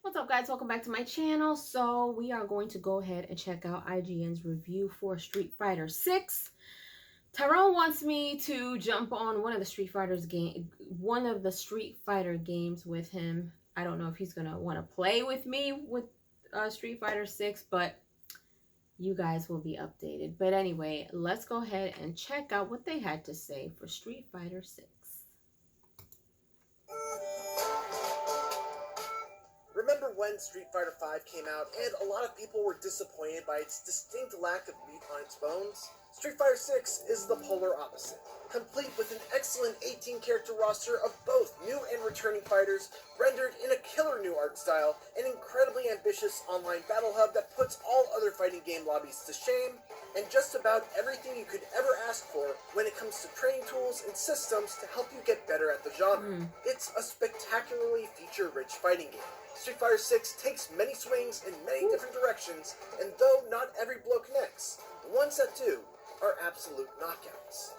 What's up, guys? Welcome back to my channel. So we are going to go ahead and check out IGN's review for Street Fighter 6. Tyrone wants me to jump on one of the Street Fighter games with him. I don't know if he's gonna want to play with me with Street Fighter 6, but you guys will be updated. But anyway, let's go ahead and check out what they had to say for Street Fighter 6. Remember when Street Fighter V came out and a lot of people were disappointed by its distinct lack of meat on its bones? Street Fighter VI is the polar opposite, complete with an excellent 18-character roster of both new and returning fighters, rendered in a killer new art style, an incredibly ambitious online battle hub that puts all other fighting game lobbies to shame, and just about everything you could ever ask for when it comes to training tools and systems to help you get better at the genre. It's a spectacularly feature-rich fighting game. Street Fighter 6 takes many swings in many different directions, and though not every blow connects, the ones that do are absolute knockouts.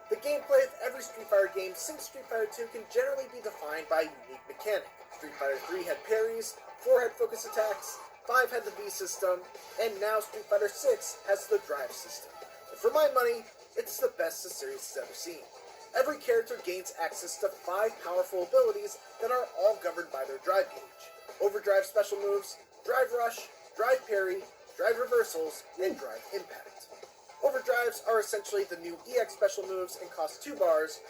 The gameplay of every Street Fighter game since Street Fighter 2 can generally be defined by a unique mechanic. Street Fighter 3 had parries, 4 had focus attacks, 5 had the V system, and now Street Fighter 6 has the drive system. And for my money, it's the best the series has ever seen. Every character gains access to 5 powerful abilities that are all governed by their drive gauge. Overdrive special moves, drive rush, drive parry, drive reversals, and drive impact. Overdrives are essentially the new EX special moves and cost 2 bars.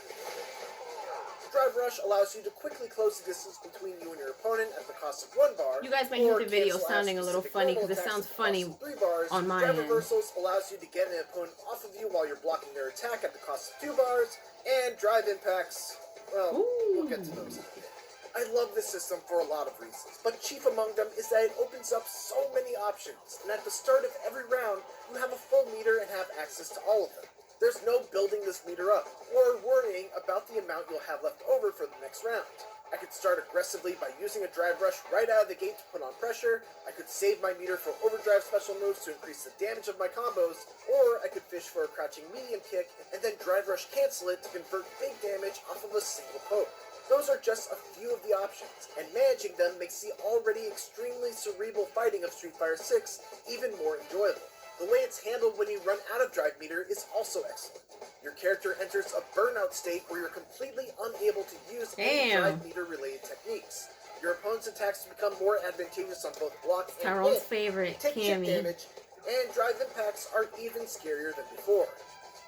Drive Rush allows you to quickly close the distance between you and your opponent at the cost of 1 bar. You guys may hear the video sounding a little funny because it sounds funny 3 bars. on my Drive end. Reversals allows you to get an opponent off of you while you're blocking their attack at the cost of 2 bars. And Drive Impacts, well, we'll get to those in a bit. I love this system for a lot of reasons, but chief among them is that it opens up so many options, and at the start of every round, you have a full meter and have access to all of them. There's no building this meter up, or worrying about the amount you'll have left over for the next round. I could start aggressively by using a drive rush right out of the gate to put on pressure, I could save my meter for overdrive special moves to increase the damage of my combos, or I could fish for a crouching medium kick, and then drive rush cancel it to convert big damage off of a single poke. Those are just a few of the options, and managing them makes the already extremely cerebral fighting of Street Fighter 6 even more enjoyable. The way it's handled when you run out of drive meter is also excellent. Your character enters a burnout state where you're completely unable to use any drive meter related techniques. Your opponent's attacks become more advantageous on both block and Tyrone's hit. favorite, Take chip Cammy. damage, and drive impacts are even scarier than before.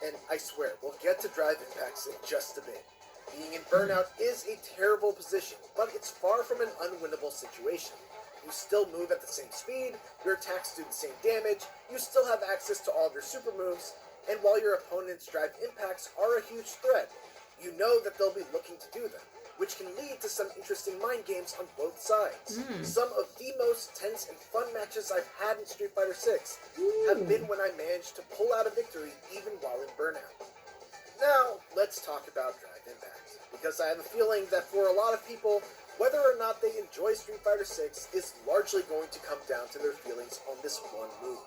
And I swear, we'll get to drive impacts in just a bit. Being in burnout is a terrible position, but it's far from an unwinnable situation. You still move at the same speed, your attacks do the same damage, you still have access to all of your super moves, and while your opponent's drive impacts are a huge threat, you know that they'll be looking to do them, which can lead to some interesting mind games on both sides. Some of the most tense and fun matches I've had in Street Fighter 6 have been when I managed to pull out a victory even while in burnout. Now, let's talk about drive impact, because I have a feeling that for a lot of people, whether or not they enjoy Street Fighter 6 is largely going to come down to their feelings on this one move.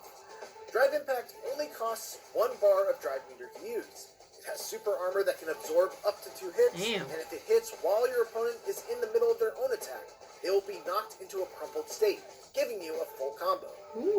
Drive Impact only costs 1 bar of drive meter to use. It has super armor that can absorb up to 2 hits, and if it hits while your opponent is in the middle of their own attack, they will be knocked into a crumpled state, giving you a full combo.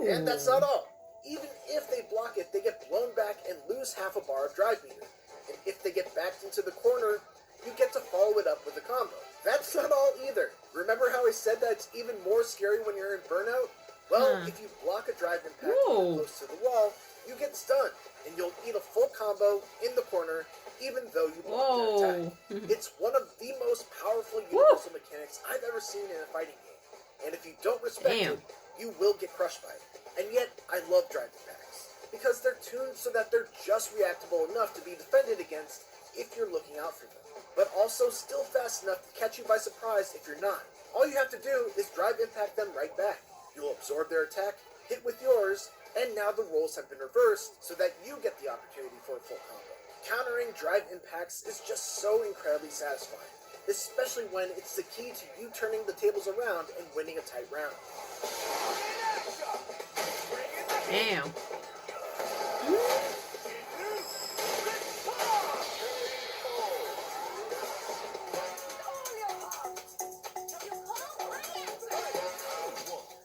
And that's not all. Even if they block it, they get blown back and lose half a bar of drive meter. And if they get backed into the corner, you get to follow it up with a combo. That's not all either. Remember how I said that it's even more scary when you're in burnout? Well, if you block a drive impact close to the wall, you get stunned, and you'll eat a full combo in the corner, even though you block their attack. It's one of the most powerful universal mechanics I've ever seen in a fighting game. And if you don't respect it, you will get crushed by it. And yet, I love drive impacts, because they're tuned so that they're just reactable enough to be defended against if you're looking out for them, but also still fast enough to catch you by surprise if you're not. All you have to do is drive impact them right back. You'll absorb their attack, hit with yours, and now the roles have been reversed so that you get the opportunity for a full combo. Countering drive impacts is just so incredibly satisfying, especially when it's the key to you turning the tables around and winning a tight round. Damn.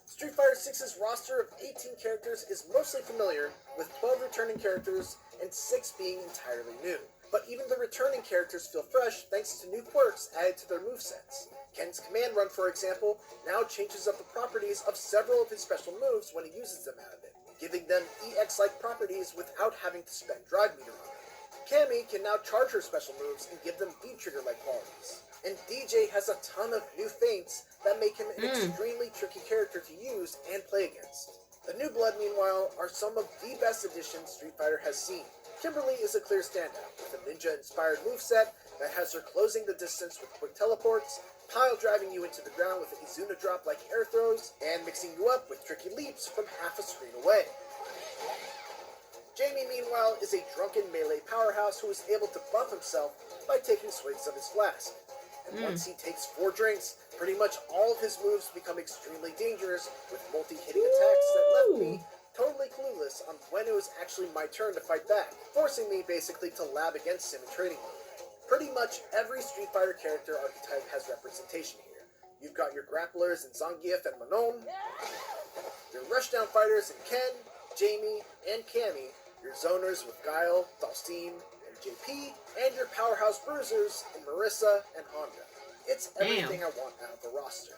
Street Fighter 6's roster of 18 characters is mostly familiar, with 12 returning characters and 6 being entirely new. But even the returning characters feel fresh thanks to new quirks added to their movesets. Ken's command run, for example, now changes up the properties of several of his special moves when he uses them out of it, giving them EX-like properties without having to spend drive meter on them. Cammy can now charge her special moves and give them V-trigger-like qualities. And DJ has a ton of new feints that make him an extremely tricky character to use and play against. The New Blood, meanwhile, are some of the best additions Street Fighter has seen. Kimberly is a clear standout, with a ninja-inspired moveset that has her closing the distance with quick teleports, pile driving you into the ground with Izuna drop like air throws, and mixing you up with tricky leaps from half a screen away. Jamie, meanwhile, is a drunken melee powerhouse who is able to buff himself by taking swigs of his flask. And once he takes 4 drinks, pretty much all of his moves become extremely dangerous, with multi-hitting attacks that left me totally clueless on when it was actually my turn to fight back, forcing me basically to lab against him in training mode. Pretty much every Street Fighter character archetype has representation here. You've got your grapplers in Zangief and Manon, your rushdown fighters in Ken, Jamie, and Cammy, your zoners with Guile, Dalstein, and JP, and your powerhouse bruisers in Marissa and Honda. It's everything I want out of the roster.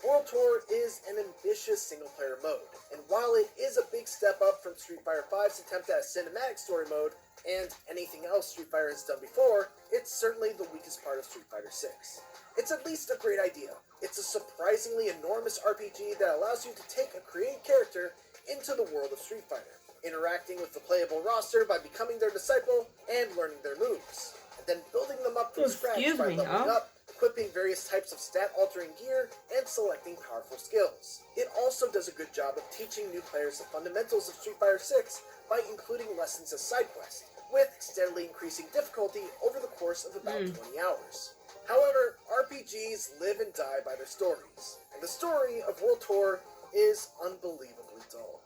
World Tour is an ambitious single-player mode, and while it is a big step up from Street Fighter V's attempt at a cinematic story mode, and anything else Street Fighter has done before, it's certainly the weakest part of Street Fighter 6. It's at least a great idea. It's a surprisingly enormous RPG that allows you to take a created character into the world of Street Fighter, interacting with the playable roster by becoming their disciple and learning their moves, and then building them up from scratch by leveling up, equipping various types of stat-altering gear, and selecting powerful skills. It also does a good job of teaching new players the fundamentals of Street Fighter 6 by including lessons as side quests, with steadily increasing difficulty over the course of about 20 hours. However, RPGs live and die by their stories, and the story of World Tour is unbelievably dull.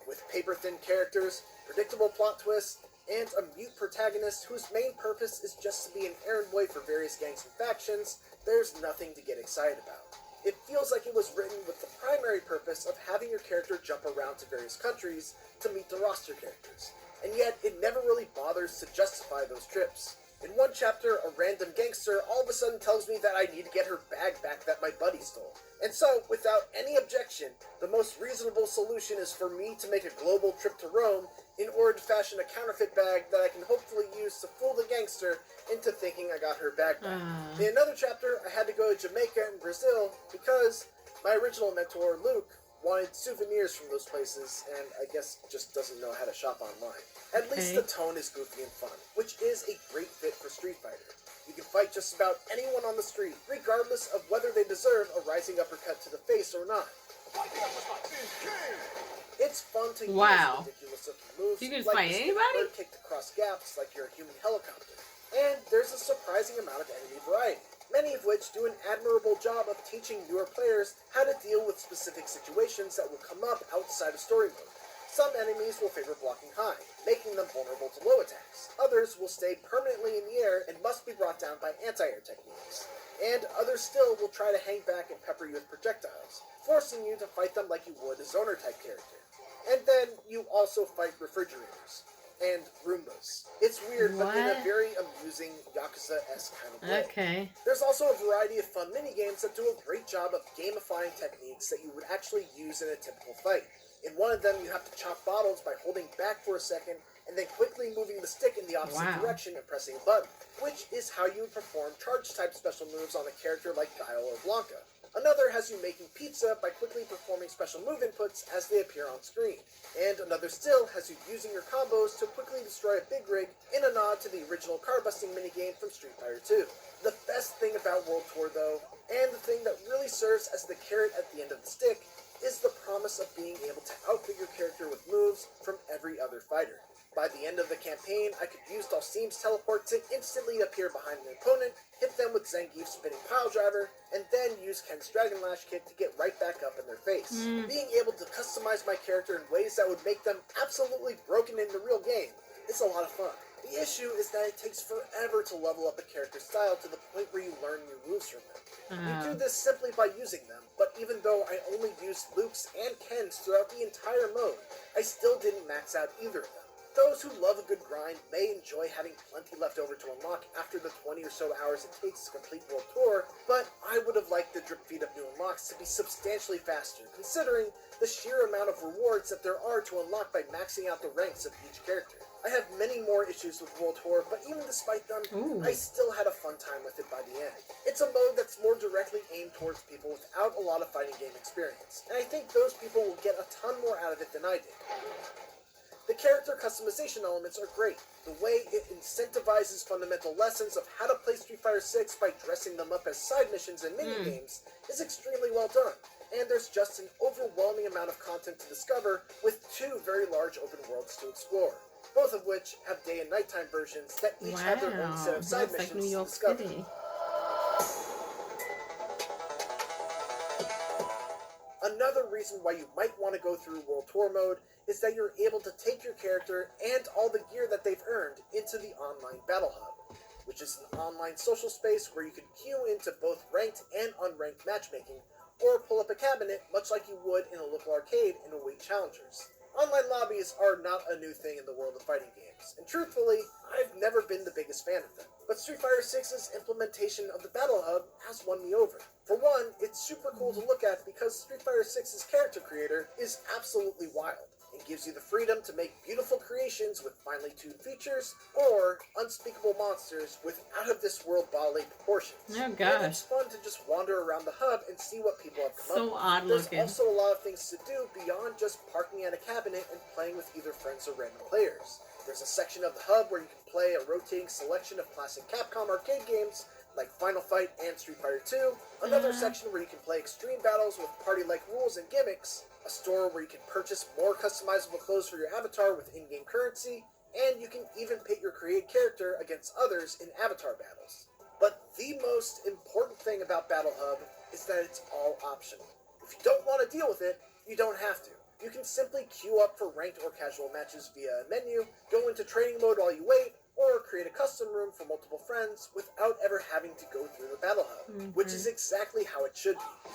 With paper-thin characters, predictable plot twists, and a mute protagonist whose main purpose is just to be an errand boy for various gangs and factions, there's nothing to get excited about. It feels like it was written with the primary purpose of having your character jump around to various countries to meet the roster characters, and yet it never really bothers to justify those trips. In one chapter, a random gangster all of a sudden tells me that I need to get her bag back that my buddy stole. And so, without any objection, the most reasonable solution is for me to make a global trip to Rome in order to fashion a counterfeit bag that I can hopefully use to fool the gangster into thinking I got her bag back. In another chapter, I had to go to Jamaica and Brazil because my original mentor, Luke, wanted souvenirs from those places, and I guess just doesn't know how to shop online. At least the tone is goofy and fun, which is a great fit for Street Fighter. You can fight just about anyone on the street, regardless of whether they deserve a rising uppercut to the face or not. It's fun to use ridiculous looking moves, you can like fight the anybody? bird kick across gaps like you're a human helicopter. And there's a surprising amount of enemy variety, many of which do an admirable job of teaching newer players how to deal with specific situations that will come up outside of story mode. Some enemies will favor blocking high, making them vulnerable to low attacks. Others will stay permanently in the air and must be brought down by anti-air techniques. And others still will try to hang back and pepper you with projectiles, forcing you to fight them like you would a zoner-type character. And then you also fight refrigerators and Roombas. It's weird, but in a very amusing Yakuza-esque kind of way. There's also a variety of fun minigames that do a great job of gamifying techniques that you would actually use in a typical fight. In one of them, you have to chop bottles by holding back for a second and then quickly moving the stick in the opposite direction and pressing a button, which is how you would perform charge-type special moves on a character like Guile or Blanca. Another has you making pizza by quickly performing special move inputs as they appear on screen. And another still has you using your combos to quickly destroy a big rig in a nod to the original car-busting minigame from Street Fighter 2. The best thing about World Tour, though, and the thing that really serves as the carrot at the end of the stick, is the promise of being able to outfit your character with moves from every other fighter. By the end of the campaign, I could use Dhalsim's teleport to instantly appear behind an opponent, hit them with Zangief's spinning piledriver, and then use Ken's Dragon Lash kit to get right back up in their face. Being able to customize my character in ways that would make them absolutely broken in the real game is a lot of fun. The issue is that it takes forever to level up a character's style to the point where you learn new moves from them. You do this simply by using them, but even though I only used Luke's and Ken's throughout the entire mode, I still didn't max out either of them. Those who love a good grind may enjoy having plenty left over to unlock after the 20 or so hours it takes to complete World Tour, but I would have liked the drip feed of new unlocks to be substantially faster, considering the sheer amount of rewards that there are to unlock by maxing out the ranks of each character. I have many more issues with World Tour, but even despite them, I still had a fun time with it by the end. It's a mode that's more directly aimed towards people without a lot of fighting game experience, and I think those people will get a ton more out of it than I did. The character customization elements are great. The way it incentivizes fundamental lessons of how to play Street Fighter 6 by dressing them up as side missions and mini-games is extremely well done. And there's just an overwhelming amount of content to discover with 2 very large open worlds to explore, both of which have day and nighttime versions that each have their own set of side missions New York to discover. City. Another reason why you might want to go through World Tour mode is that you're able to take your character and all the gear that they've earned into the online Battle Hub, which is an online social space where you can queue into both ranked and unranked matchmaking, or pull up a cabinet much like you would in a local arcade in Elite Challengers. Online lobbies are not a new thing in the world of fighting games, and truthfully, I've never been the biggest fan of them. But Street Fighter 6's implementation of the Battle Hub has won me over. For one, it's super cool to look at because Street Fighter 6's character creator is absolutely wild, and gives you the freedom to make beautiful creations with finely tuned features, or unspeakable monsters with out-of-this-world bodily proportions. Oh gosh. And it's fun to just wander around the hub and see what people have come up with. So odd looking. There's also a lot of things to do beyond just parking at a cabinet and playing with either friends or random players. There's a section of the hub where you can play a rotating selection of classic Capcom arcade games like Final Fight and Street Fighter 2, another section where you can play extreme battles with party-like rules and gimmicks, a store where you can purchase more customizable clothes for your avatar with in-game currency, and you can even pit your created character against others in avatar battles. But the most important thing about Battle Hub is that it's all optional. If you don't want to deal with it, you don't have to. You can simply queue up for ranked or casual matches via a menu, go into training mode while you wait, or create a custom room for multiple friends without ever having to go through the Battle Hub, which is exactly how it should be.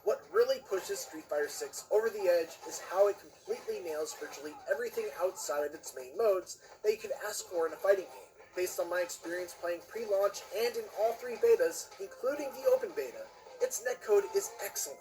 What really pushes Street Fighter 6 over the edge is how it completely nails virtually everything outside of its main modes that you could ask for in a fighting game. Based on my experience playing pre-launch and in all 3 betas, including the open beta, its netcode is excellent.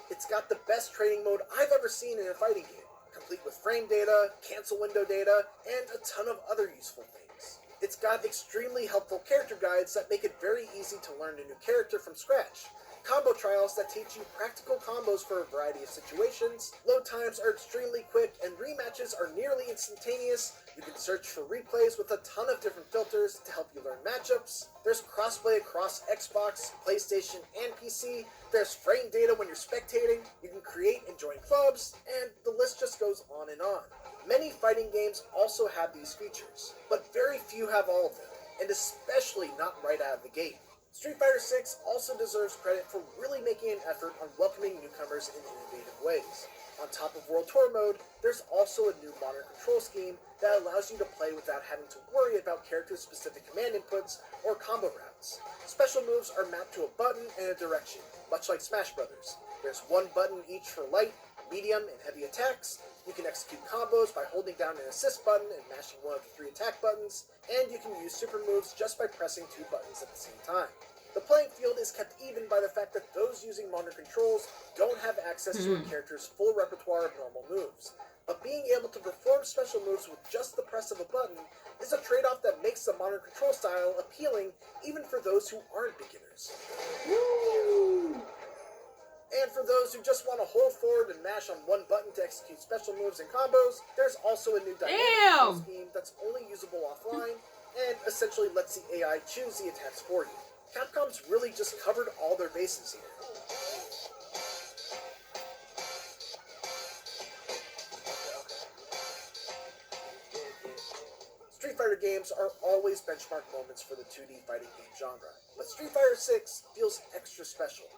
It's got the best training mode I've ever seen in a fighting game, complete with frame data, cancel window data, and a ton of other useful things. It's got extremely helpful character guides that make it very easy to learn a new character from scratch, combo trials that teach you practical combos for a variety of situations, load times are extremely quick, and rematches are nearly instantaneous. You can search for replays with a ton of different filters to help you learn matchups. There's crossplay across Xbox, PlayStation, and PC. There's frame data when you're spectating. You can create and join clubs, and the list just goes on and on. Many fighting games also have these features, but very few have all of them, and especially not right out of the gate. Street Fighter 6 also deserves credit for really making an effort on welcoming newcomers in innovative ways. On top of World Tour mode, there's also a new modern control scheme that allows you to play without having to worry about character-specific command inputs or combo routes. Special moves are mapped to a button and a direction, much like Smash Brothers. There's one button each for light, medium, and heavy attacks. You can execute combos by holding down an assist button and mashing one of the 3 attack buttons, and you can use super moves just by pressing 2 buttons at the same time. The playing field is kept even by the fact that those using modern controls don't have access to a character's full repertoire of normal moves. But being able to perform special moves with just the press of a button is a trade-off that makes the modern control style appealing even for those who aren't beginners. And for those who just want to hold forward and mash on one button to execute special moves and combos, there's also a new dynamic control scheme that's only usable offline and essentially lets the AI choose the attacks for you. Capcom's really just covered all their bases here. Fighter games are always benchmark moments for the 2D fighting game genre, but Street Fighter 6 feels extra special.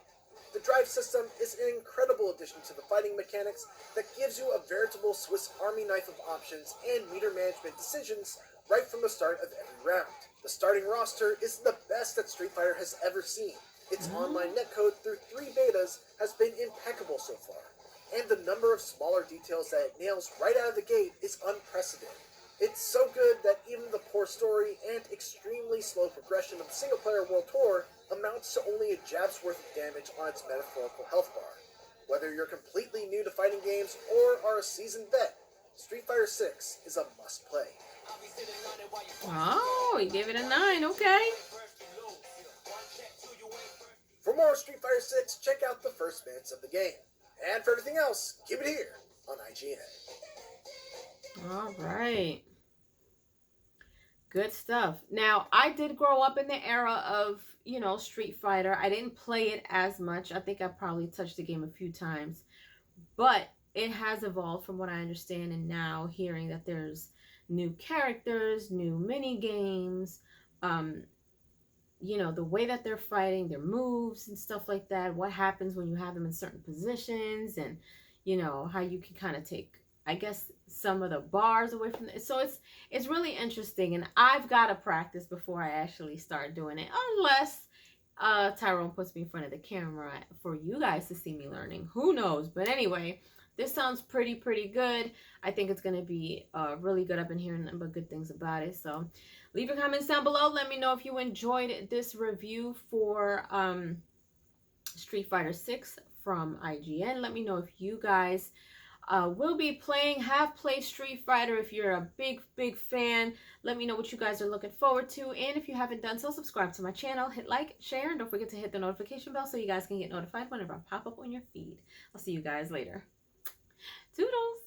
The drive system is an incredible addition to the fighting mechanics that gives you a veritable Swiss Army knife of options and meter management decisions right from the start of every round. The starting roster is the best that Street Fighter has ever seen. Its online netcode through 3 betas has been impeccable so far, and the number of smaller details that it nails right out of the gate is unprecedented. It's so good that even the poor story and extremely slow progression of the single-player World Tour amounts to only a jab's worth of damage on its metaphorical health bar. Whether you're completely new to fighting games or are a seasoned vet, Street Fighter 6 is a must-play. Oh, you gave it a 9, okay. For more Street Fighter 6, check out the first minutes of the game. And for everything else, keep it here on IGN. All right. Good stuff. Now, I did grow up in the era of, Street Fighter. I didn't play it as much. I think I probably touched the game a few times. But it has evolved from what I understand. And now hearing that there's new characters, new mini games, the way that they're fighting, their moves and stuff like that, what happens when you have them in certain positions, and, how you can kind of take, I guess, some of the bars away from it. So it's really interesting, and I've got to practice before I actually start doing it, unless Tyrone puts me in front of the camera for you guys to see me learning. Who knows? But anyway, this sounds pretty good. I think it's going to be really good. I've been hearing nothing but good things about it. So leave your comments down below. Let me know if you enjoyed this review for Street Fighter 6 from IGN. Let me know if you guys will be playing, have played Street Fighter. If you're a big fan, let me know what you guys are looking forward to. And if you haven't done so, subscribe to my channel, hit like, share, and don't forget to hit the notification bell so you guys can get notified whenever I pop up on your feed. I'll see you guys later. Toodles!